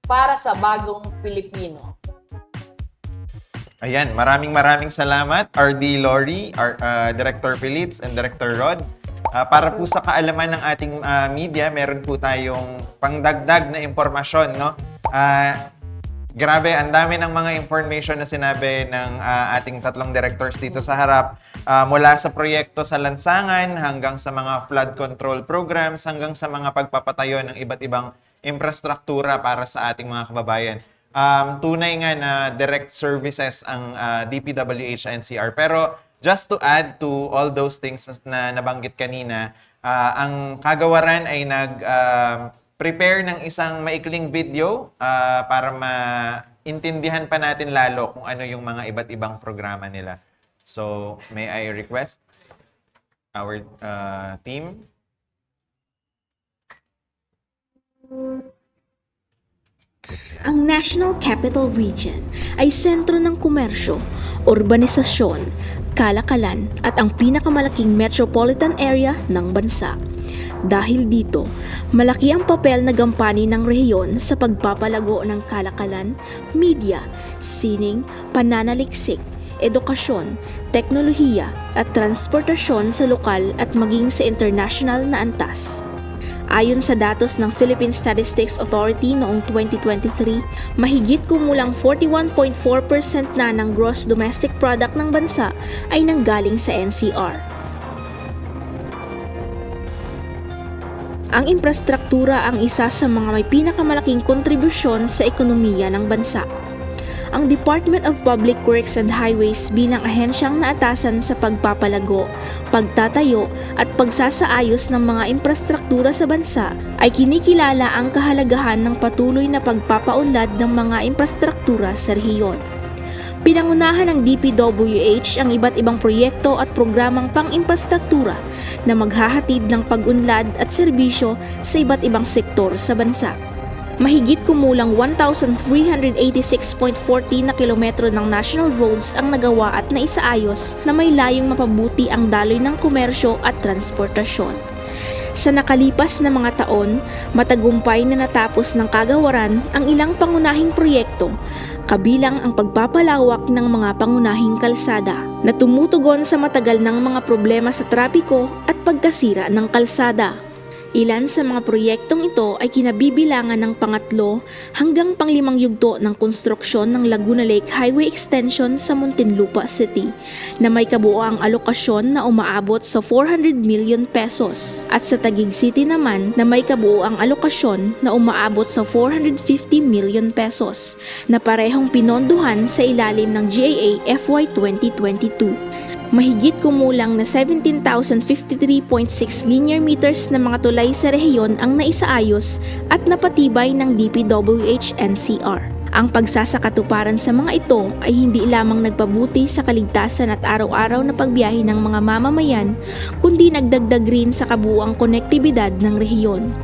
para sa bagong Pilipino. Ayan, maraming salamat RD Lori, Director Pilitz, and Director Rod. Para po sa kaalaman ng ating media, meron po tayong pangdagdag na impormasyon, no? Grabe, ang dami ng mga information na sinabi ng ating tatlong directors dito sa harap. Mula sa proyekto sa lansangan, hanggang sa mga flood control programs, hanggang sa mga pagpapatayo ng iba't ibang infrastruktura para sa ating mga kababayan. Tunay nga na direct services ang DPWH NCR. Pero just to add to all those things na nabanggit kanina, ang kagawaran ay prepare ng isang maikling video para maintindihan pa natin lalo kung ano yung mga iba't ibang programa nila. So, may I request our team? Ang National Capital Region ay sentro ng komersyo, urbanisasyon, kalakalan at ang pinakamalaking metropolitan area ng bansa. Dahil dito, malaki ang papel na gampanin ng rehiyon sa pagpapalago ng kalakalan, media, sining, pananaliksik, edukasyon, teknolohiya at transportasyon sa lokal at maging sa international na antas. Ayon sa datos ng Philippine Statistics Authority noong 2023, mahigit kumulang 41.4% na ng gross domestic product ng bansa ay nanggaling sa NCR. Ang infrastruktura ang isa sa mga may pinakamalaking kontribusyon sa ekonomiya ng bansa. Ang Department of Public Works and Highways bilang ahensyang naatasan sa pagpapalago, pagtatayo at pagsasaayos ng mga infrastruktura sa bansa ay kinikilala ang kahalagahan ng patuloy na pagpapaunlad ng mga infrastruktura sa rehiyon. Pinangunahan ng DPWH ang iba't ibang proyekto at programang pang-infrastruktura na maghahatid ng pag-unlad at serbisyo sa iba't ibang sektor sa bansa. Mahigit kumulang 1,386.40 na kilometro ng national roads ang nagawa at naisaayos na may layong mapabuti ang daloy ng komersyo at transportasyon. Sa nakalipas na mga taon, matagumpay na natapos ng kagawaran ang ilang pangunahing proyekto, kabilang ang pagpapalawak ng mga pangunahing kalsada na tumutugon sa matagal ng mga problema sa trapiko at pagkasira ng kalsada. Ilan sa mga proyektong ito ay kinabibilangan ng pangatlo hanggang panglimang yugto ng konstruksyon ng Laguna Lake Highway Extension sa Muntinlupa City na may kabuoang alokasyon na umaabot sa 400 million pesos at sa Taguig City naman na may kabuoang alokasyon na umaabot sa 450 million pesos na parehong pinondohan sa ilalim ng GAA FY 2022. Mahigit kumulang na 17,053.6 linear meters na mga tulay sa rehiyon ang naisaayos at napatibay ng DPWH NCR. Ang pagsasakatuparan sa mga ito ay hindi lamang nagpabuti sa kaligtasan at araw-araw na pagbiyahe ng mga mamamayan, kundi nagdagdag rin sa kabuuang konektibidad ng rehiyon.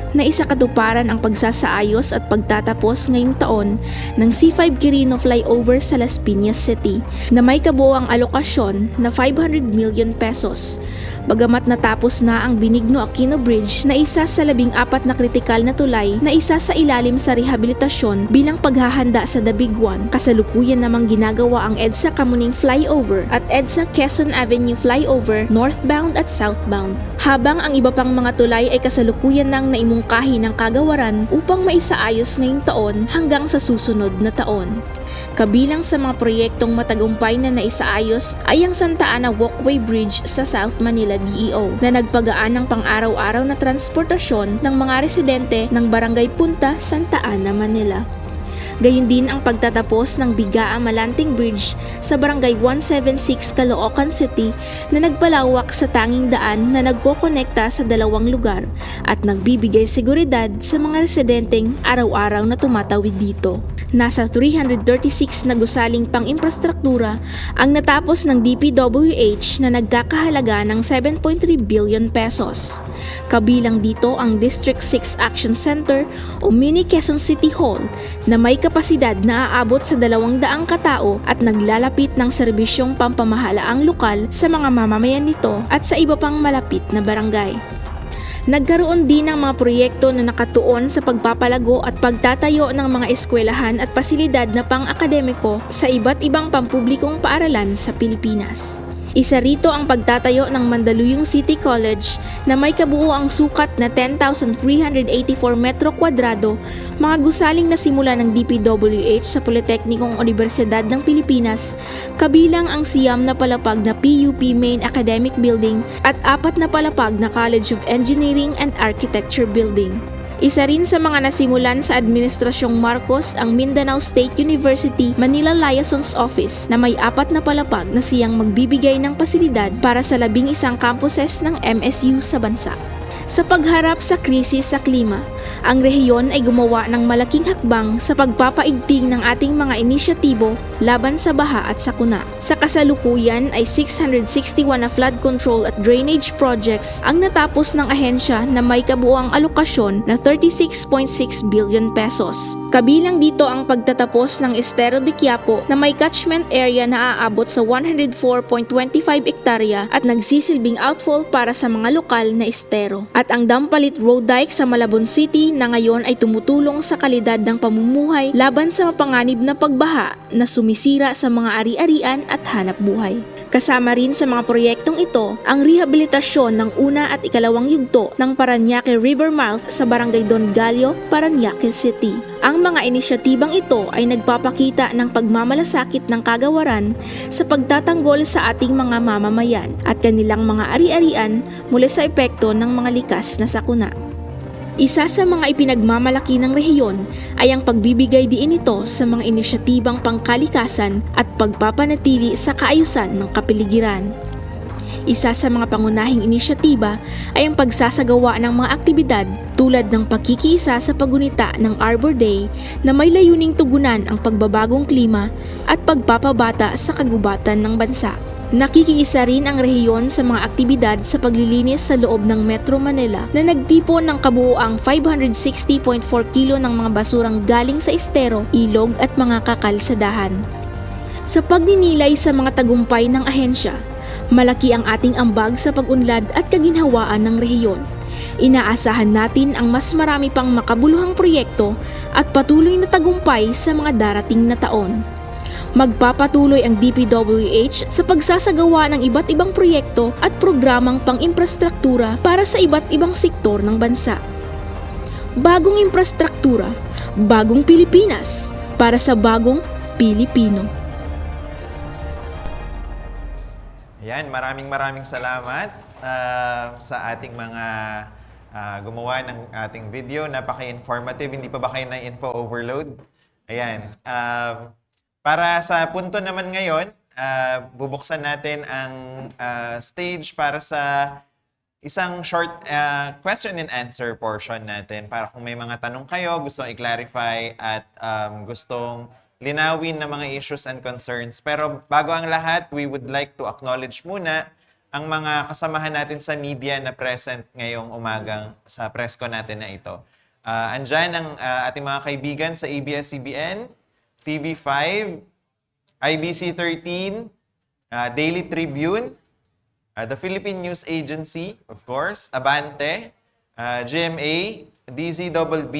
Naisakatuparan ang pagsasaayos at pagtatapos ngayong taon ng C5 Quirino Flyover sa Las Piñas City na may kabuoang alokasyon na 500 million pesos. Bagamat natapos na ang Benigno Aquino Bridge na isa sa 14 na kritikal na tulay na isa sa ilalim sa rehabilitasyon bilang paghahanda sa The Big One, kasalukuyan namang ginagawa ang EDSA Kamuning Flyover at EDSA Quezon Avenue Flyover northbound at southbound. Habang ang iba pang mga tulay ay kasalukuyan nang naimungkahi ng kagawaran upang maisaayos ngayong taon hanggang sa susunod na taon. Kabilang sa mga proyektong matagumpay na naisaayos ay ang Santa Ana Walkway Bridge sa South Manila DEO na nagpagaan ng pang-araw-araw na transportasyon ng mga residente ng Barangay Punta, Santa Ana, Manila. Gayun din ang pagtatapos ng Bigaa Malanting Bridge sa Barangay 176 Caloocan City na nagpalawak sa tanging daan na nagkokonekta sa dalawang lugar at nagbibigay seguridad sa mga residenteng araw-araw na tumatawid dito. Nasa 336 na gusaling pang-infrastruktura ang natapos ng DPWH na nagkakahalaga ng 7.3 billion pesos. Kabilang dito ang District 6 Action Center o Mini Quezon City Hall na may kapasidad na aabot sa 200 katao at naglalapit ng serbisyong pampamahalaang lokal sa mga mamamayan nito at sa iba pang malapit na barangay. Nagkaroon din ng mga proyekto na nakatuon sa pagpapalago at pagtatayo ng mga eskwelahan at pasilidad na pang-akademiko sa iba't ibang pampublikong paaralan sa Pilipinas. Isa rito ang pagtatayo ng Mandaluyong City College na may kabuuang sukat na 10,384 metro kwadrado, mga gusaling na simula ng DPWH sa Politeknikong Universidad ng Pilipinas, kabilang ang siyam na palapag na PUP Main Academic Building at 4 na palapag na College of Engineering and Architecture Building. Isa rin sa mga nasimulan sa Administrasyong Marcos ang Mindanao State University Manila Liaisons Office na may 4 na palapag na siyang magbibigay ng pasilidad para sa 11 campuses ng MSU sa bansa. Sa pagharap sa krisis sa klima, ang rehiyon ay gumawa ng malaking hakbang sa pagpapaigting ng ating mga inisyatibo laban sa baha at sakuna. Sa kasalukuyan ay 661 na flood control at drainage projects ang natapos ng ahensya na may kabuuang alokasyon na 36.6 billion pesos. Kabilang dito ang pagtatapos ng Estero de Quiapo na may catchment area na aabot sa 104.25 ektarya at nagsisilbing outfall para sa mga lokal na estero. At ang Dampalit Road Dike sa Malabon City na ngayon ay tumutulong sa kalidad ng pamumuhay laban sa mapanganib na pagbaha na sumisira sa mga ari-arian at hanap buhay. Kasama rin sa mga proyektong ito ang rehabilitasyon ng una at ikalawang yugto ng Parañaque River Mouth sa Barangay Don Gallo, Parañaque City. Ang mga inisyatibang ito ay nagpapakita ng pagmamalasakit ng kagawaran sa pagtatanggol sa ating mga mamamayan at kanilang mga ari-arian mula sa epekto ng mga likas na sakuna. Isa sa mga ipinagmamalaki ng rehiyon ay ang pagbibigay diin nito sa mga inisyatibang pangkalikasan at pagpapanatili sa kaayusan ng kapaligiran. Isa sa mga pangunahing inisyatiba ay ang pagsasagawa ng mga aktibidad tulad ng pagkikiisa sa pagunita ng Arbor Day na may layuning tugunan ang pagbabagong klima at pagpapabata sa kagubatan ng bansa. Nakikiisa rin ang rehiyon sa mga aktibidad sa paglilinis sa loob ng Metro Manila na nagtipon ng kabuuang 560.4 kilo ng mga basurang galing sa estero, ilog at mga kakalsadahan. Sa pagninilay sa mga tagumpay ng ahensya, malaki ang ating ambag sa pag-unlad at kaginhawaan ng rehiyon. Inaasahan natin ang mas marami pang makabuluhang proyekto at patuloy na tagumpay sa mga darating na taon. Magpapatuloy ang DPWH sa pagsasagawa ng iba't ibang proyekto at programang pang-imprastruktura para sa iba't ibang sektor ng bansa. Bagong imprastruktura, bagong Pilipinas, para sa bagong Pilipino. Ayan, maraming salamat sa ating mga gumawa ng ating video. Napaka-informative. Hindi pa ba kayo na info overload? Ayan. Para sa punto naman ngayon, bubuksan natin ang stage para sa isang short question and answer portion natin. Para kung may mga tanong kayo, gustong i-clarify at gustong linawin na mga issues and concerns. Pero bago ang lahat, we would like to acknowledge muna ang mga kasamahan natin sa media na present ngayong umagang sa presko natin na ito. Andyan ang ating mga kaibigan sa ABS-CBN, TV5, IBC 13, Daily Tribune, the Philippine News Agency, of course, Abante, GMA, DZBB,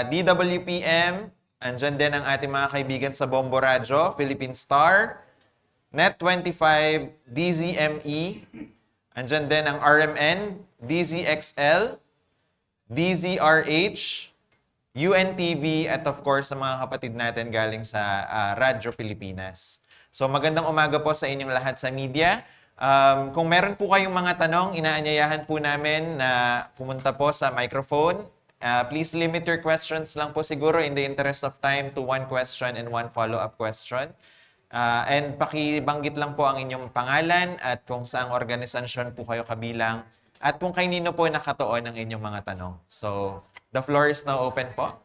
DWPM, andyan din ang ating mga kaibigan sa Bombo Radyo, Philippine Star, Net25, DZME, andyan din ang RMN, DZXL, DZRH, UNTV, at of course sa mga kapatid natin galing sa Radyo Pilipinas. So magandang umaga po sa inyong lahat sa media. Kung meron po kayong mga tanong, inaanyayahan po namin na pumunta po sa microphone. Please limit your questions lang po siguro in the interest of time to one question and one follow-up question. And pakibanggit lang po ang inyong pangalan at kung saang organisasyon po kayo kabilang at kung kanino po nakatuon ang inyong mga tanong. So, the floor is now open po.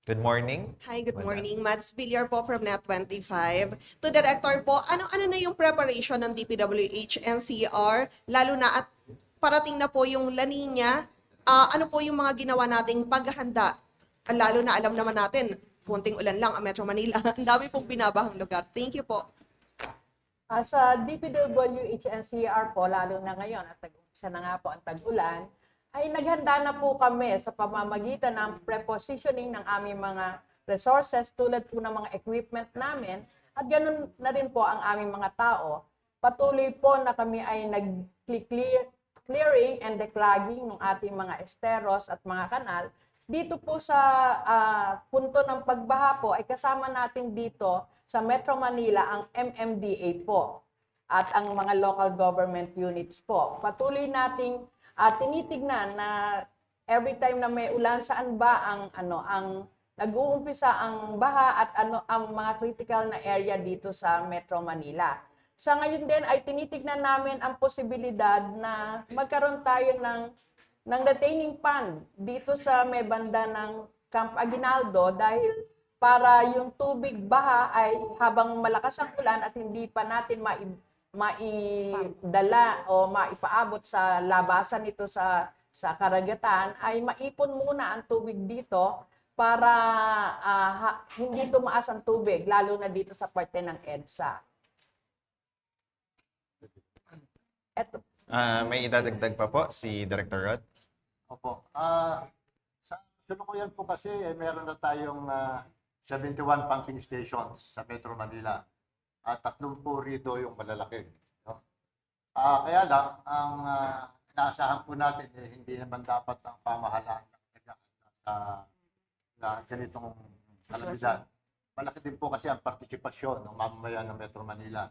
Good morning. Hi, good morning. Mads Villar po from Net25. To Director po, ano na yung preparation ng DPWH, NCR, lalo na at parating na po yung La Nina, ano po yung mga ginawa nating paghahanda? Lalo na alam naman natin, kunting ulan lang ang Metro Manila. Ang dami pong binabahang lugar. Thank you po. Sa DPWH NCR po, lalo na ngayon at isa na nga po ang tag-ulan, ay naghanda na po kami sa pamamagitan ng prepositioning ng aming mga resources tulad po ng mga equipment namin at ganun na rin po ang aming mga tao. Patuloy po na kami ay nag-clearing and declogging ng ating mga esteros at mga kanal. Dito po sa punto ng pagbaha po ay kasama natin dito sa Metro Manila ang MMDA po at ang mga local government units po. Patuloy nating tinitignan na every time na may ulan, saan ba ang nag-uumpisa ang baha at ang mga critical na area dito sa Metro Manila. Sa ngayon din ay tinitignan namin ang posibilidad na magkaroon tayo ng retaining pond dito sa may banda ng Camp Aguinaldo dahil para yung tubig baha ay habang malakas ang ulan at hindi pa natin maidala o maipaabot sa labasan nito sa karagatan ay maipon muna ang tubig dito para hindi tumaas ang tubig, lalo na dito sa parte ng EDSA. Eto. May idadagdag pa po si Director Rod. Opo. Sa kasalukuyan po kasi, meron na tayong 71 pumping stations sa Metro Manila. At 30 po rito yung malalaki. No? Kaya lang, ang inaasahan po natin, hindi naman dapat ang pamahalaan na ganitong kalamidad. Malaki din po kasi ang partisipasyon ng mamamayan ng Metro Manila.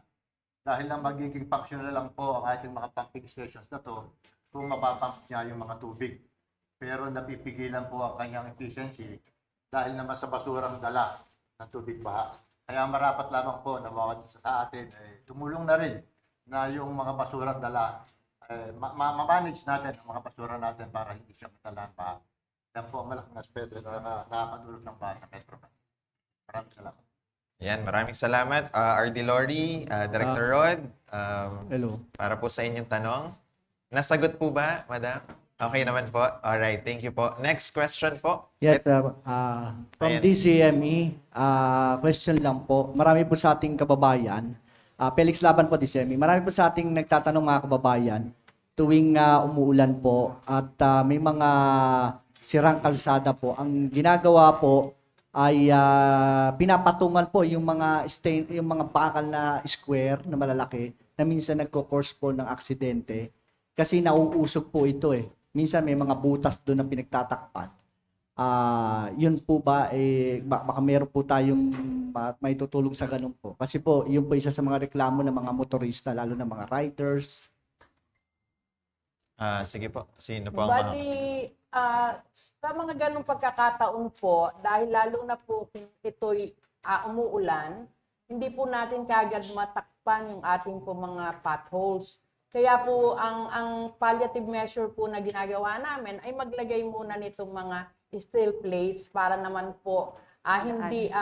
Dahil lang magiging functional lang po ang ating mga pumping stations na to kung mapapump niya yung mga tubig. Pero napipigilan po ang kanyang efficiency dahil naman sa basurang dala ng tubig baha. Kaya marapat lamang po na bawat isa sa atin tumulong na rin na yung mga basurang dala, ma-manage natin ang mga basura natin para hindi siya matalaan baha. Yan po ang malaking aspeto na nakakadulot ng baha sa Metro Manila. Maraming salamat. Yan, maraming salamat. RD Lori, Director Rod, Hello. para po sa inyong tanong. Nasagot po ba, Madam? Okay naman po. Alright, thank you po. Next question po. Yes, from Ayan. DCME, question lang po. Marami po sa ating kababayan, Felix Laban po, DCME. Marami po sa ating nagtatanong mga kababayan tuwing umuulan po at may mga sirang kalsada po. Ang ginagawa po ay pinapatungan po yung mga bakal na square na malalaki na minsan nagko-cause po ng aksidente kasi nauusog po ito eh. Minsan may mga butas doon na pinagtatakpan. Yun po ba baka meron po tayong may tutulong sa ganun po. Kasi po yun po isa sa mga reklamo ng mga motorista lalo na mga riders. Sige po. Sino po ang mga... Bali, sa mga ganong pagkakataon po, dahil lalo na po kung ito'y umuulan, hindi po natin kagad matakpan yung ating po mga potholes. Kaya po, ang palliative measure po na ginagawa namin ay maglagay muna nitong mga steel plates para naman po hindi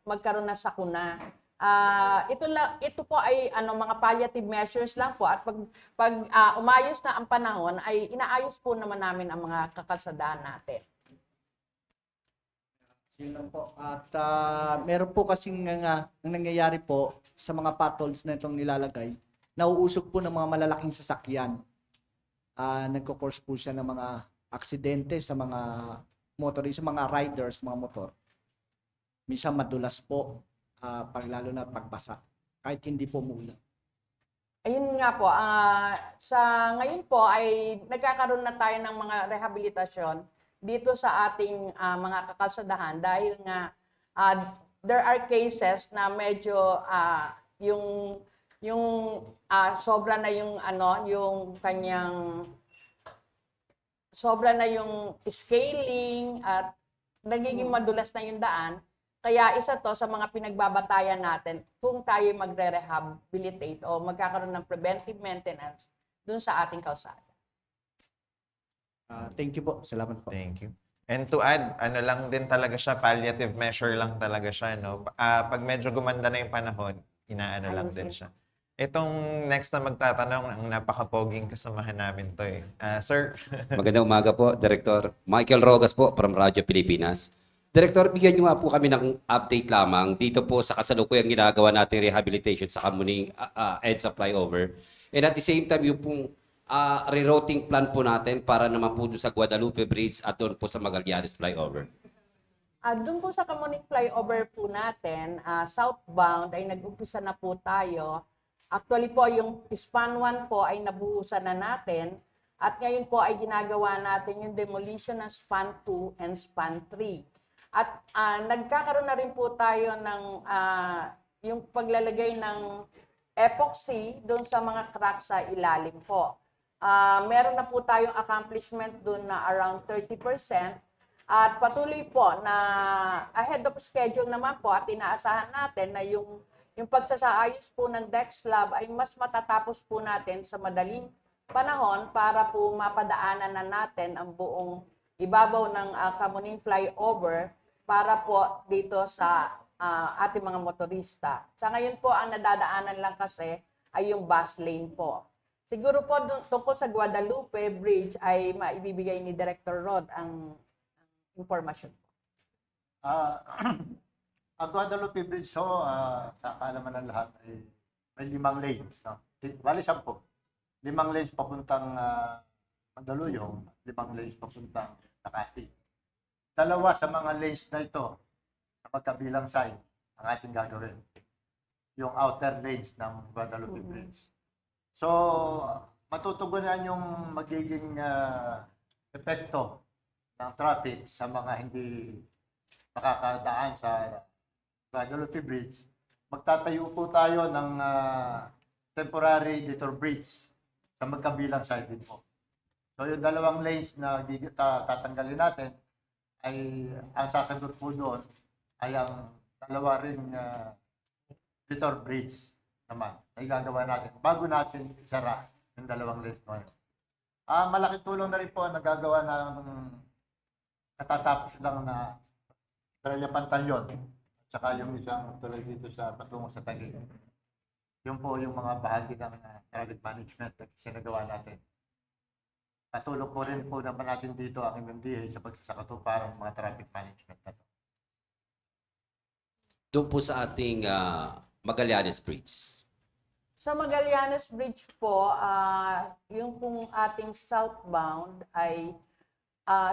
magkaroon ng sakuna. Ito po ay mga palliative measures lang po at pag umayos na ang panahon ay inaayos po naman namin ang mga kakalsadaan natin. Yun lang po. At meron po kasing ang nangyayari po sa mga potholes na itong nilalagay, nauusog po ng mga malalaking sasakyan. Nagko-cause po siya ng mga aksidente sa mga motorista, mga riders, mga motor. Minsan madulas po. Lalo na pagbasa, kahit hindi po muna. Ayun nga po, sa ngayon po ay nagkakaroon na tayo ng mga rehabilitasyon dito sa ating mga kakalsadahan dahil nga there are cases na medyo yung sobra na yung kanyang sobra na yung scaling at nagiging madulas na yung daan. Kaya isa to sa mga pinagbabatayan natin kung tayo magre-rehabilitate o magkakaroon ng preventive maintenance dun sa ating kalsada. Thank you po. Salamat po. Thank you. And to add, lang din talaga siya, palliative measure lang talaga siya, no? Pag medyo gumanda na yung panahon, lang din siya. Itong next na magtatanong, ang napakapoging kasamahan namin to eh. Sir. Magandang umaga po, Director. Michael Rogas po from Radyo Pilipinas. Director, bigyan niyo nga po kami ng update lamang dito po sa kasalukuyang ginagawa nating rehabilitation sa Kamuning EDSA flyover. And at the same time, yung pong rerouting plan po natin para naman po doon sa Guadalupe Bridge at doon po sa Magallanes Flyover? Doon po sa Kamuning Flyover po natin, southbound ay nag-umpisa na po tayo. Actually po, yung span 1 po ay nabuhusan na natin. At ngayon po ay ginagawa natin yung demolition ng span 2 and span 3. At nagkakaroon na rin po tayo ng yung paglalagay ng epoxy doon sa mga cracks sa ilalim po. Meron na po tayong accomplishment doon na around 30%. At patuloy po na ahead of schedule naman po at inaasahan natin na yung pagsasaayos po ng deck slab ay mas matatapos po natin sa madaling panahon para po mapadaanan na natin ang buong ibabaw ng Kamuning Flyover para po dito sa ating mga motorista. Sa ngayon po, ang nadadaanan lang kasi ay yung bus lane po. Siguro po tungkol sa Guadalupe Bridge ay maibibigay ni Director Rod ang impormasyon. Ang Guadalupe Bridge, sa kaalaman ng lahat, ay may 5 lanes. No? Bali 10. 5 lanes papuntang Mandaluyong, 5 lanes papuntang Makati. 2 sa mga lanes na ito, sa magkabilang side, ang ating gagawin. Yung outer lanes ng Guadalupe Bridge. So, matutugunan yung magiging epekto ng traffic sa mga hindi makakadaan sa Guadalupe Bridge. Magtatayo po tayo ng temporary detour bridge sa magkabilang side din po. So yung 2 lanes na tatanggalin natin ay ang sasagot po doon ay ang 2 ring detour bridge naman ay gagawa natin bago natin isara yung 2 lanes na yun. Malaking tulong na rin po ang nagagawa ng katatapos lang na Estrella Pantalyon at saka yung isang tuloy dito sa patungo sa Taguig. Yun po yung mga bahagi ng traffic management na sinagawa natin. Patulong po rin po naman natin dito ang MMDA sa pagsasakatuparan ng mga traffic management na to. Doon po sa ating Magallanes Bridge. Sa Magallanes Bridge po, yung pong ating southbound ay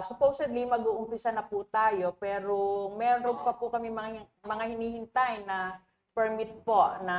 supposedly mag-uumpisa na po tayo pero meron pa po kami mga hinihintay na permit po na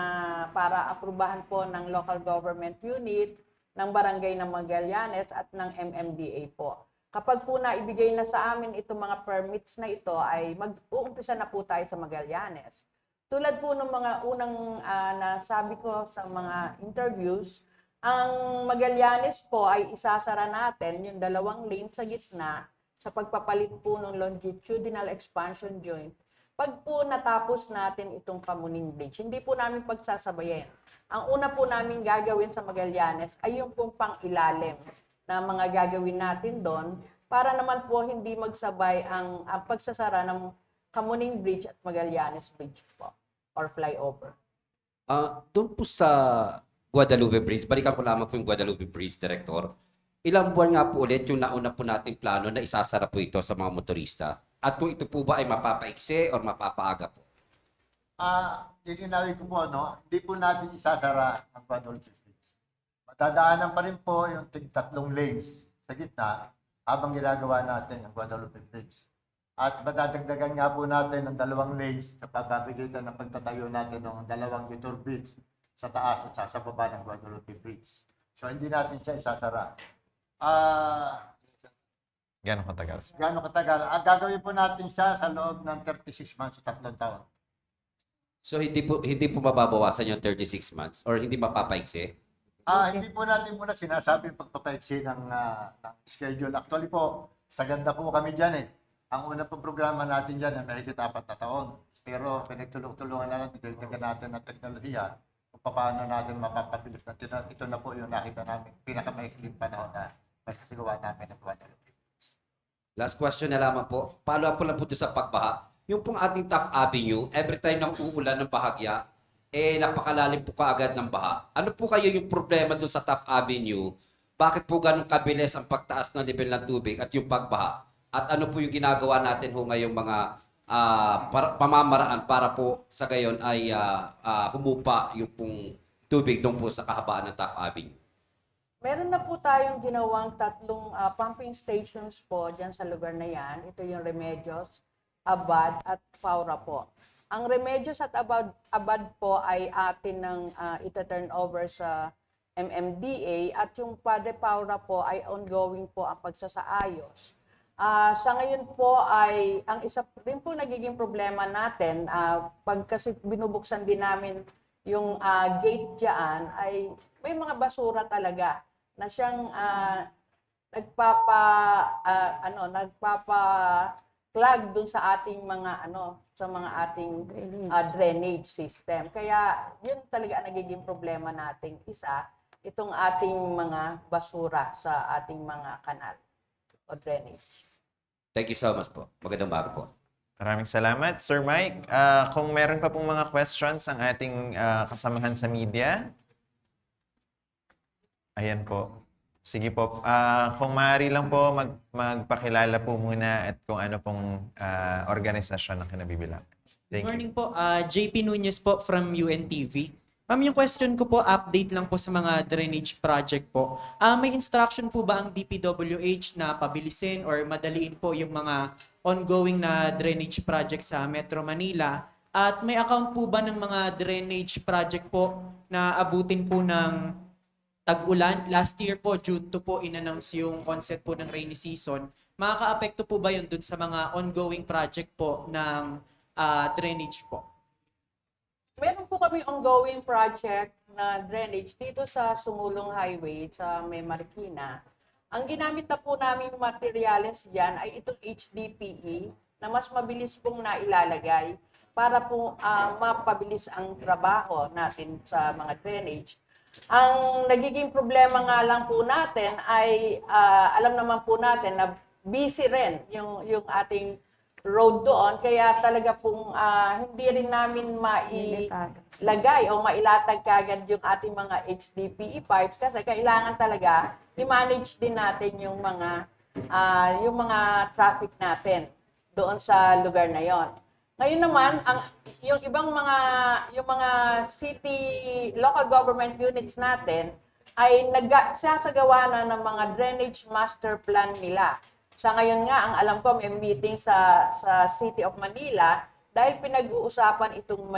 para aprubahan po ng local government unit, ng barangay ng Magallanes at ng MMDA po. Kapag po naibigay na sa amin itong mga permits na ito ay mag-uumpisa na po tayo sa Magallanes. Tulad po ng mga unang nasabi ko sa mga interviews, ang Magallanes po ay isasara natin yung 2 lane sa gitna sa pagpapalit po ng longitudinal expansion joint. Pag po natapos natin itong Kamuning Bridge, hindi po namin pagsasabayin. Ang una po namin gagawin sa Magallanes ay yung pong pang-ilalim na mga gagawin natin doon para naman po hindi magsabay ang pagsasara ng Kamuning Bridge at Magallanes Bridge po or flyover. Doon po sa Guadalupe Bridge, balikan ko lamang po yung Guadalupe Bridge, Director. Ilang buwan nga po ulit yung nauna po nating plano na isasara po ito sa mga motorista? At kung ito po ba ay mapapaikse o mapapaaga po? Iginawin ko po, hindi po natin isasara ang Guadalupe Bridge. Matadaanan pa rin po yung 3 lanes sa gitna habang ginagawa natin ang Guadalupe Bridge. At madadagdagan nga po natin ng 2 lanes sa pagbabigitan ng pagtatayo natin ng 2 detour bridge sa taas at sa baba ng Guadalupe Bridge. So hindi natin siya isasara. Gano'ng katagal? Gano'ng katagal? Gagawin po natin siya sa loob ng 36 months sa 3 taon. So hindi po mababawasan yung 36 months or hindi mapapaikse? Hindi po natin muna sinasabi yung pagpapaiksi ng schedule. Actually po, sa ganda po kami dyan eh. Ang una pong programa natin dyan ay mahigit 4 na taon. Pero pinagtulong-tulungan na lang, dinagdagan natin ng teknolohiya kung paano natin mapapabilis natin. Ito na po yung nakita namin, pinakamaikling panahon na masasigawa namin ng Guadalupe. Last question na lamang po. Follow up po lang po sa pagbaha. Yung pong ating Taft Avenue, every time nang uulan ng bahagya, napakalalim po kaagad ng baha. Ano po kayo yung problema doon sa Taft Avenue? Bakit po ganun kabilis ang pagtaas ng level ng tubig at yung pagbaha? At ano po yung ginagawa natin ho ngayong mga pamamaraan para po sa gayon ay humupa yung pong tubig doon po sa kahabaan ng Taft Avenue? Meron na po tayong ginawang tatlong pumping stations po dyan sa lugar na yan. Ito yung Remedios, Abad at Faura po. Ang Remedios at Abad po ay atin ng ita-turn over sa MMDA at yung Padre Faura po ay ongoing po ang pagsasaayos. Sa ngayon po ay ang isa rin po nagiging problema natin pag kasi binubuksan din namin yung gate diyan ay may mga basura talaga na siyang nagpapa-clog dun sa ating mga sa mga ating drainage system. Kaya yun talaga ang nagiging problema nating isa, itong ating mga basura sa ating mga kanal o drainage. Thank you so much po. Magandang umaga po. Maraming salamat. Sir Mike, kung meron pa pong mga questions ang ating kasamahan sa media, ayan po. Sige po. Kung maaari lang po, magpakilala po muna at kung ano pong organisasyon ang kinabibilangan. Good Thank you. morning po. JP Nunez po from UNTV. Ma'am, yung question ko po, update lang po sa mga drainage project po. May instruction po ba ang DPWH na pabilisin or madaliin po yung mga ongoing na drainage project sa Metro Manila? At may account po ba ng mga drainage project po na abutin po ng tag-ulan? Last year po, June 2 po, in-announce yung onset po ng rainy season. Makaka-apekto po ba yun dun sa mga ongoing project po ng drainage po? Meron po kami ongoing project na drainage dito sa Sumulong Highway sa May Marikina. Ang ginamit na po namin materials dyan ay itong HDPE na mas mabilis pong nailalagay para po mapabilis ang trabaho natin sa mga drainage. Ang nagiging problema nga lang po natin ay alam naman po natin na busy rin yung ating road doon, kaya talaga pong hindi rin namin mailagay o mailatag kagad yung ating mga HDPE pipes kasi kailangan talaga i-manage din natin yung mga traffic natin doon sa lugar na yon. Ngayon naman, yung ibang mga city local government units natin ay nagsasagawa na ng mga drainage master plan nila. Sa ngayon nga, ang alam ko may meeting sa City of Manila dahil pinag-uusapan itong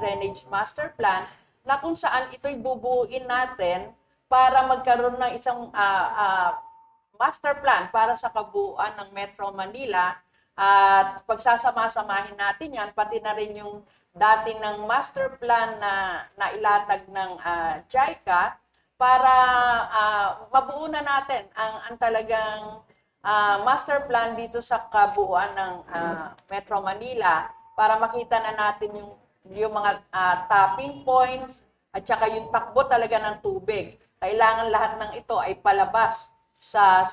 drainage master plan na kung saan ito'y bubuuin natin para magkaroon ng isang master plan para sa kabuuan ng Metro Manila. At pagsasama-samahin natin yan, pati na rin yung dating ng master plan na nailatag ng JICA para mabuo na natin ang talagang master plan dito sa kabuuan ng Metro Manila para makita na natin yung mga tapping points at saka yung takbo talaga ng tubig. Kailangan lahat ng ito ay palabas sa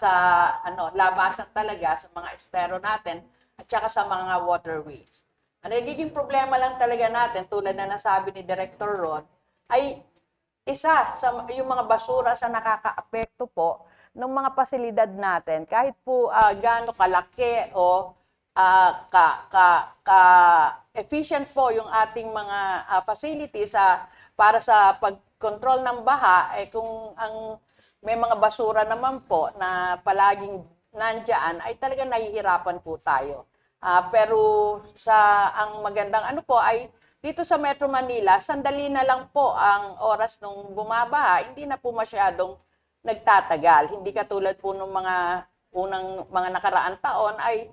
labasan talaga sa mga estero natin at saka sa mga waterways. Ang nagiging problema lang talaga natin, tulad na nasabi ni Director Rod, ay isa sa yung mga basura sa nakakaapekto po ng mga pasilidad natin, kahit po gaano kalaki o efficient po yung ating mga facilities para sa pag-control ng baha, kung may mga basura naman po na palaging nandyan, ay talagang nahihirapan po tayo. Pero ang magandang po ay dito sa Metro Manila, sandali na lang po ang oras nung bumabaha, hindi na po masyadong nagtatagal. Hindi katulad po ng mga nakaraang taon ay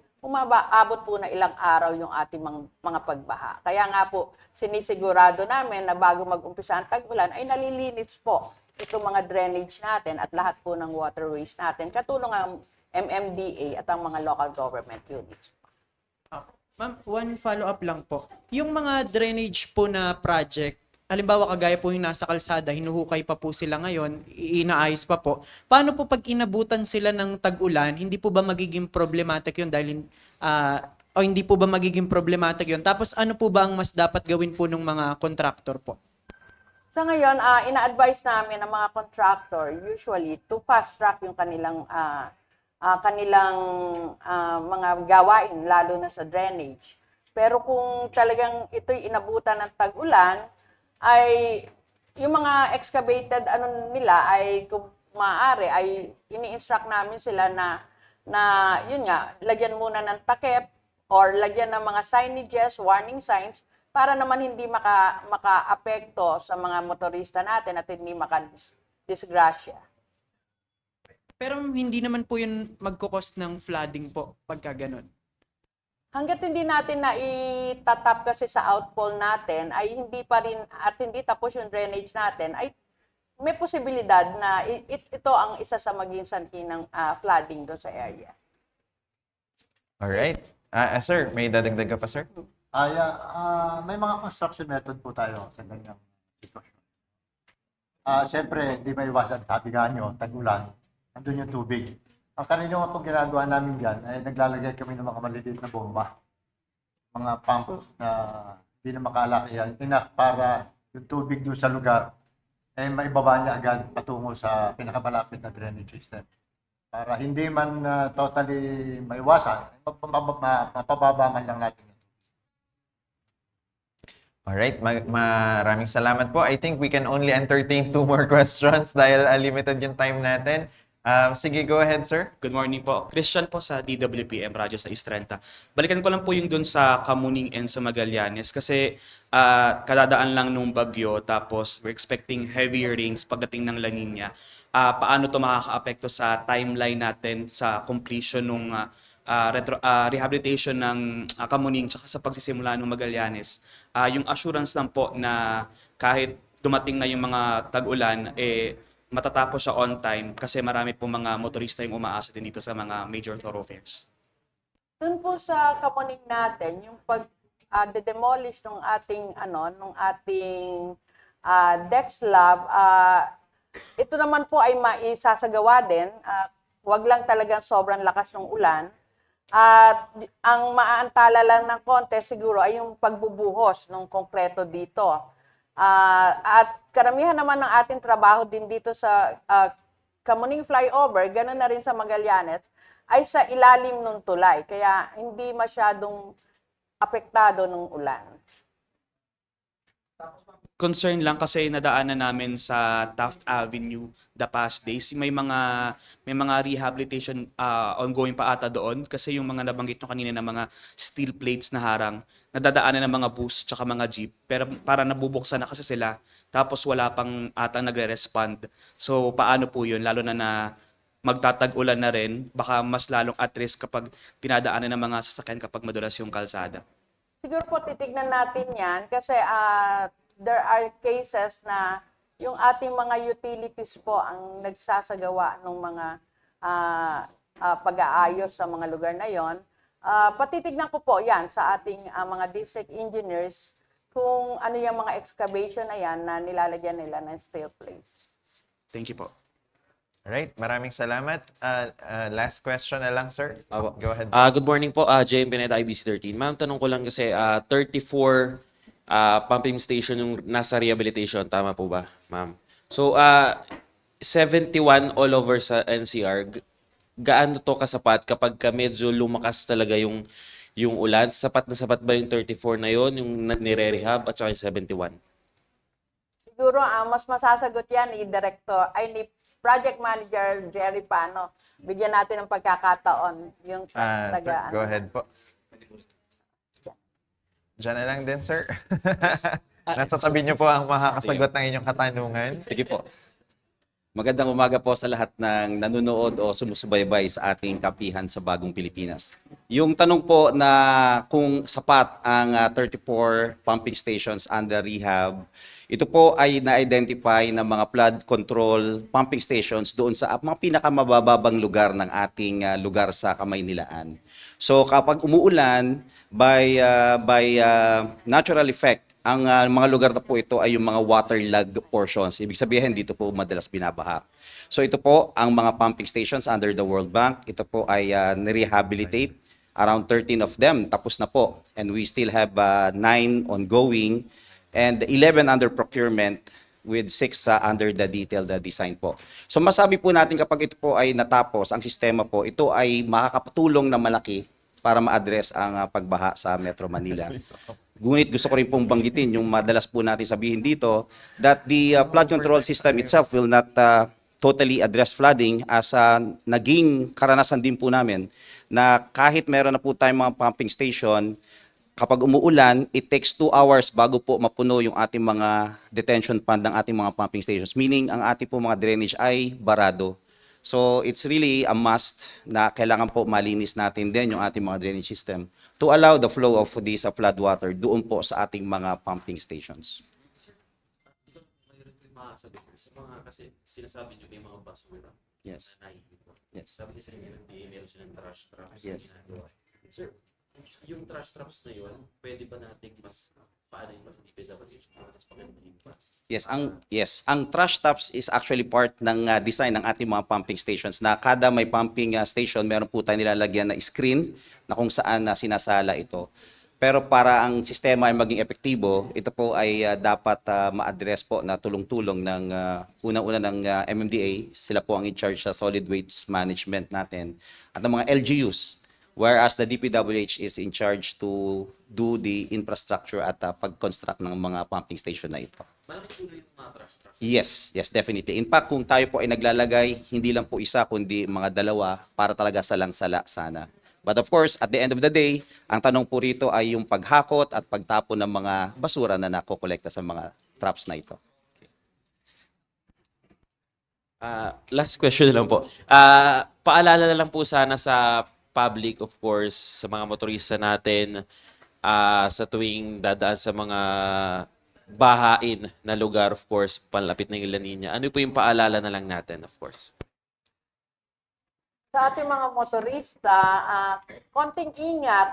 abot po na ilang araw yung ating mga pagbaha. Kaya nga po, sinisigurado namin na bago mag-umpisa ang tag-ulan ay nalilinis po itong mga drainage natin at lahat po ng waterways natin, katulong ang MMDA at ang mga local government units. Ma'am, one follow-up lang po. Yung mga drainage po na project, halimbawa kagaya po yung nasa kalsada, hinuhukay pa po sila ngayon, inaayos pa po. Paano po pag inabutan sila ng tag-ulan, hindi po ba magiging problematic yun dahil o hindi po ba magiging problematic yun? Tapos ano po ba ang mas dapat gawin po ng mga contractor po? Sa ngayon, ina-advise namin ng mga contractor usually to fast track yung kanilang mga gawain, lalo na sa drainage. Pero kung talagang ito'y inabutan ng tag-ulan, ay yung mga excavated nila ay maaari ay ini-instruct namin sila na yun nga, lagyan muna ng takip or lagyan ng mga signages, warning signs, para naman hindi maka-apekto sa mga motorista natin at hindi maka-disgrasya. Pero hindi naman po yun magkukos ng flooding po pagka ganun. Hanggat hindi natin na itatap kasi sa outfall natin, ay hindi pa rin, at hindi tapos yung drainage natin, ay may posibilidad na ito ang isa sa maging sanhi ng flooding doon sa area. Alright. Sir, may dadagdag ka pa, sir? May mga construction method po tayo sa ganyang sitwasyon. Siyempre, hindi may iwasan, sabi nga nyo, tag-ulan, andun yung tubig. Ang kanina pong ginagawa namin dyan ay naglalagay kami ng mga maliliit na bomba. Mga pumps na hindi na makalaki yan. Enough para yung tubig doon sa lugar ay maibaba niya agad patungo sa pinakamalapit na drainage system. Para hindi man totally maiwasan, mapababa man lang natin. Alright, maraming salamat po. I think we can only entertain 2 more questions dahil limited yung time natin. Sige, go ahead, sir. Good morning po. Christian po sa DWPM Radyo sa East 30. Balikan ko lang po yung dun sa Kamuning and sa Magallanes kasi kadadaan lang nung bagyo tapos we're expecting heavy rains pagdating ng La Nina. Paano to makaka-apekto sa timeline natin sa completion ng rehabilitation ng Kamuning tsaka sa pagsisimula ng Magallanes? Yung assurance lang po na kahit dumating na yung mga tag-ulan, matatapos siya on time kasi marami po mga motorista yung umaasa din dito sa mga major thoroughfares. Doon po sa Kamuning natin, yung pag-demolish ng ating deck slab, ito naman po ay maisasagawa din. Wag lang talagang sobrang lakas ng ulan. At ang maaantala lang ng konti siguro ay yung pagbubuhos ng konkreto dito. At karamihan naman ng ating trabaho din dito sa Kamuning Flyover, ganoon na rin sa Magallanes, ay sa ilalim ng tulay. Kaya hindi masyadong apektado ng ulan. Concern lang kasi nadaanan namin sa Taft Avenue the past days. May mga rehabilitation ongoing pa ata doon kasi yung mga nabanggit nyo kanina na mga steel plates na harang, nadadaanan ng mga bus tsaka mga jeep. Pero para nabubuksan na kasi sila tapos wala pang atang nagre-respond. So paano po yun? Lalo na magtatag-ulan na rin, baka mas lalong at risk kapag tinadaanan ng mga sasakyan kapag madulas yung kalsada. Siguro po titignan natin yan kasi there are cases na yung ating mga utilities po ang nagsasagawa ng mga pag-aayos sa mga lugar na yon. Patitignan ko po yan sa ating mga district engineers kung ano yung mga excavation na yan na nilalagyan nila ng steel plates. Thank you po. Alright, maraming salamat. Last question na lang, sir. Apo. Go ahead. Good morning po, JM Pineda, IBC 13. Ma'am, tanong ko lang kasi 34 pumping station yung nasa rehabilitation, tama po ba, ma'am? So, 71 all over sa NCR. Gaano to kasapat kapag medyo lumakas talaga yung ulan? Sapat na sapat ba yung 34 na yon, yung nire-rehab at saka yung 71? Siguro mas masasagot yan ni Project Manager Jerry Pano. Bigyan natin ng pagkakataon yung sa Sir, go ahead po. Diyan na lang din, sir. Nasa tabi niyo po ang makakasagot ng inyong katanungan. Sige po. Magandang umaga po sa lahat ng nanonood o sumusubaybay sa ating kapihan sa Bagong Pilipinas. Yung tanong po na kung sapat ang 34 pumping stations under rehab, ito po ay na-identify ng mga flood control pumping stations doon sa mga pinakamabababang lugar ng ating lugar sa Kamaynilaan. So kapag umuulan, by natural effect, ang mga lugar na po ito ay yung mga waterlogged portions. Ibig sabihin, dito po madalas binabaha. So ito po ang mga pumping stations under the World Bank. Ito po ay nirehabilitate. Around 13 of them, tapos na po. And we still have 9 ongoing and 11 under procurement with 6 under the detailed design po. So masabi po natin kapag ito po ay natapos, ang sistema po, ito ay makakatulong na malaki para ma-address ang pagbaha sa Metro Manila. Ngunit gusto ko rin pong banggitin yung madalas po natin sabihin dito that the flood control system itself will not totally address flooding as naging karanasan din po namin na kahit meron na po tayong mga pumping station, kapag umuulan, it takes 2 hours bago po mapuno yung ating mga detention pond ng ating mga pumping stations. Meaning, ang ating po mga drainage ay barado. So, it's really a must na kailangan po malinis natin din yung ating mga drainage system to allow the flow of this flood water doon po sa ating mga pumping stations. Sa mga kasi sinasabi niyo may mga basura. Yes. Na nakikita. Yes. Sabi niyo sa inyo, meron silang trash traps. na Yes. ginagawa. Sir, yung trash traps na yun, pwede ba nating mas paano yung mas DPWH mas pagandang pa? Ang trash taps is actually part ng design ng ating mga pumping stations na kada may pumping station, meron po tayo nilalagyan na screen na kung saan sinasala ito. Pero para ang sistema ay maging epektibo, ito po ay dapat ma-address po na tulong-tulong ng unang-una ng MMDA. Sila po ang in charge sa solid waste management natin at ng mga LGUs. Whereas the DPWH is in charge to do the infrastructure at pag-construct ng mga pumping station na ito. Malaking tuloy yung mga trash traps. Yes, definitely. In fact, kung tayo po ay naglalagay, hindi lang po isa, kundi mga dalawa para talaga salang-sala sana. But of course, at the end of the day, ang tanong po rito ay yung paghakot at pagtapon ng mga basura na nakokolekta sa mga traps na ito. Last question lang po. Paalala na lang po sana sa public, of course, sa mga motorista natin, sa tuwing dadaan sa mga bahain na lugar, of course, palapit ng La Nina. Ano po yung paalala na lang natin, of course? Sa ating mga motorista, konting ingat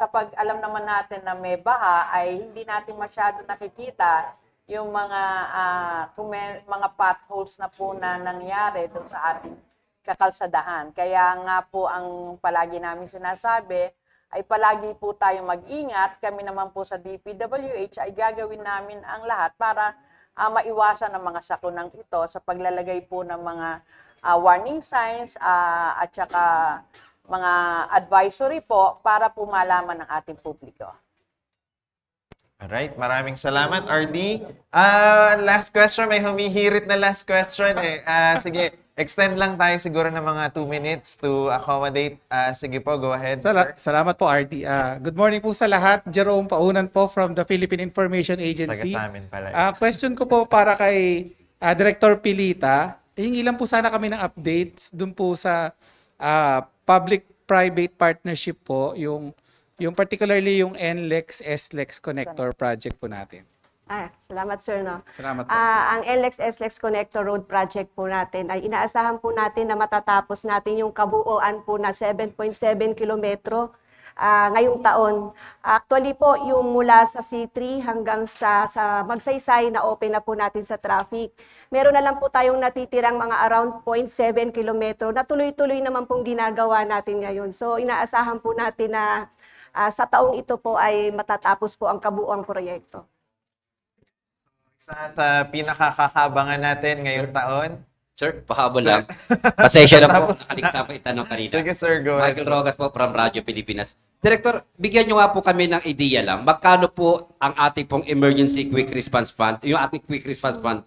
kapag alam naman natin na may baha ay hindi natin masyado nakikita yung mga potholes na po na nangyari doon sa ating kakalsadahan. Kaya nga po ang palagi namin sinasabi ay palagi po tayong mag-ingat. Kami naman po sa DPWH ay gagawin namin ang lahat para maiwasan ang mga sakunang ito sa paglalagay po ng mga warning signs at saka mga advisory po para po malaman ng ating publiko. Alright, maraming salamat, RD. Last question, may humihirit na last question eh. Sige, extend lang tayo siguro ng mga 2 minutes to accommodate. Sige po, go ahead, sir. Salamat po, RD. Good morning po sa lahat. Jerome Paunan po from the Philippine Information Taga Agency. sa amin pala. Question ko po para kay Director Pilita. Hingi lang po sana kami ng updates dun po sa public-private partnership po, yung particularly yung NLEX SLEX connector project po natin. Salamat sir, no. Salamat po. Ang NLEX SLEX Connector Road Project po natin ay inaasahan po natin na matatapos natin yung kabuuan po na 7.7 kilometro ngayong taon. Actually po, yung mula sa C3 hanggang sa Magsaysay na open na po natin sa traffic. Meron na lang po tayong natitirang mga around 0.7 kilometro na tuloy-tuloy naman pong ginagawa natin ngayon. So inaasahan po natin na sa taong ito po ay matatapos po ang kabuuang proyekto. Sa pinakakakabangan natin ngayong taon. Sir, pahabol lang. Pasensya na po. Nakaligtaan pa itanong kanina. Sige sir, go ahead. Michael Rogas po from Radyo Pilipinas. Director, bigyan nyo nga po kami ng ideya lang. Magkano po ang ating pong Emergency Quick Response Fund, yung ating Quick Response Fund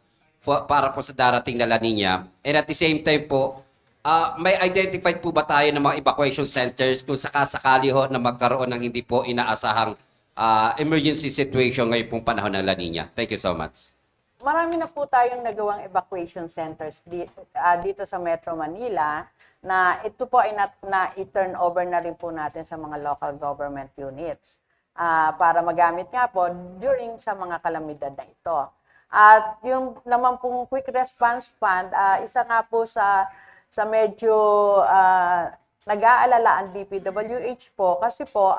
para po sa darating na La Nina? And at the same time po, may identified po ba tayo ng mga evacuation centers kung sakasakali ho na magkaroon ng hindi po inaasahang emergency situation ngayong pong panahon ng La Nina? Thank you so much. Marami na po tayong nagawang evacuation centers dito sa Metro Manila na ito po ay i-turn over na rin po natin sa mga local government units para magamit nga po during sa mga kalamidad na ito. At yung naman pong Quick Response Fund, isa nga po sa medyo nag-aalala ang DPWH po kasi po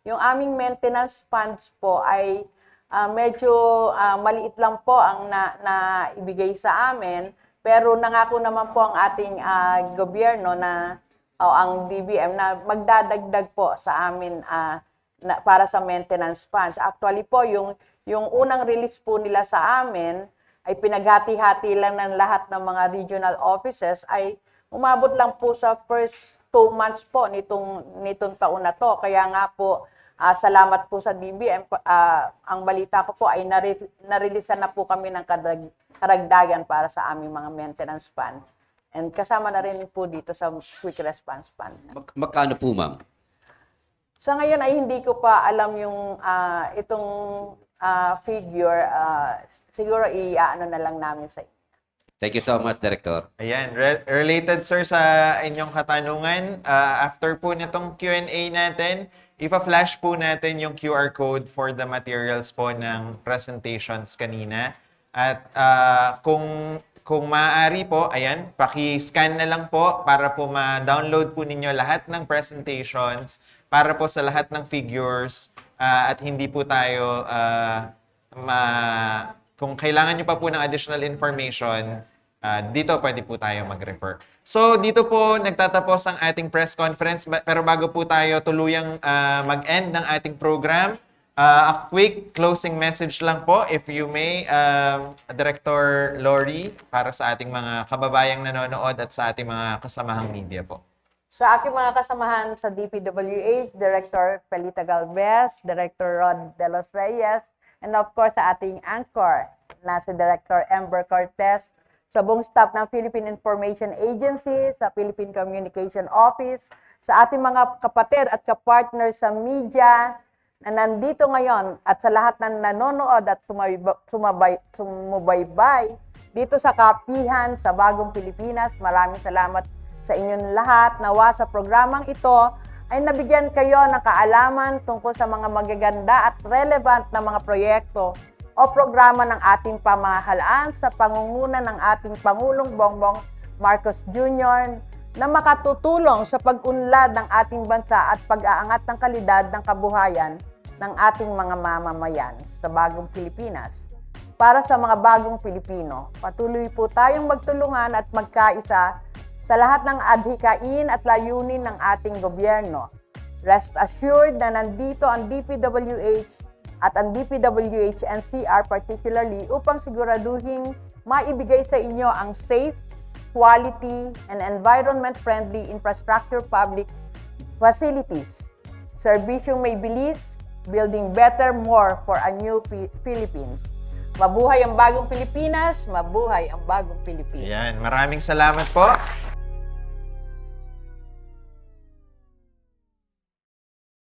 yung aming maintenance funds po ay medyo maliit lang po ang naibigay sa amin, pero nangako naman po ang ating gobyerno ang DBM na magdadagdag po sa amin para sa maintenance funds. Actually po, yung unang release po nila sa amin ay pinaghati-hati lang ng lahat ng mga regional offices ay umabot lang po sa first 2 months po nitong taon na to. Kaya nga po, salamat po sa DBM. Ang balita ko po ay nareleasean na po kami ng karagdagan para sa aming mga maintenance fund. And kasama na rin po dito sa Quick Response Fund. Magkano po, ma'am? Sa ngayon ay hindi ko pa alam yung itong figure. Siguro i-ano na lang namin sa inyo. Thank you so much, Director. Ayan, related sir sa inyong katanungan, after po nitong Q&A natin, ipa-flash po natin yung QR code for the materials po ng presentations kanina. At kung maaari po, ayan, paki-scan na lang po para po ma-download po ninyo lahat ng presentations para po sa lahat ng figures at hindi po tayo kung kailangan nyo pa po ng additional information, dito pwede po tayo mag-refer. So, dito po nagtatapos ang ating press conference. Pero bago po tayo tuluyang mag-end ng ating program, a quick closing message lang po, if you may, Director Lori, para sa ating mga kababayang nanonood at sa ating mga kasamahang media po. Sa aking mga kasamahan sa DPWH, Director Pelita Galvez, Director Rod De Los Reyes, and of course sa ating anchor na si Director Ember Cortez, sa buong staff ng Philippine Information Agency, sa Philippine Communication Office, sa ating mga kapatid at kapartners sa media na nandito ngayon at sa lahat ng nanonood at sumubaybay dito sa Kapihan sa Bagong Pilipinas. Maraming salamat sa inyong lahat. Nawa sa programang ito ay nabigyan kayo ng kaalaman tungkol sa mga magaganda at relevant na mga proyekto o programa ng ating pamahalaan sa pangunguna ng ating Pangulong Bongbong Marcos Jr. na makatutulong sa pag-unlad ng ating bansa at pag-aangat ng kalidad ng kabuhayan ng ating mga mamamayan sa Bagong Pilipinas. Para sa mga bagong Pilipino, patuloy po tayong magtulungan at magkaisa sa lahat ng adhikain at layunin ng ating gobyerno. Rest assured na nandito ang DPWH at ang DPWH NCR particularly upang siguraduhin maibigay sa inyo ang safe, quality, and environment-friendly infrastructure public facilities. Serbisyong may bilis, building better, more for a new Philippines. Mabuhay ang bagong Pilipinas, mabuhay ang bagong Pilipinas. Ayan, maraming salamat po.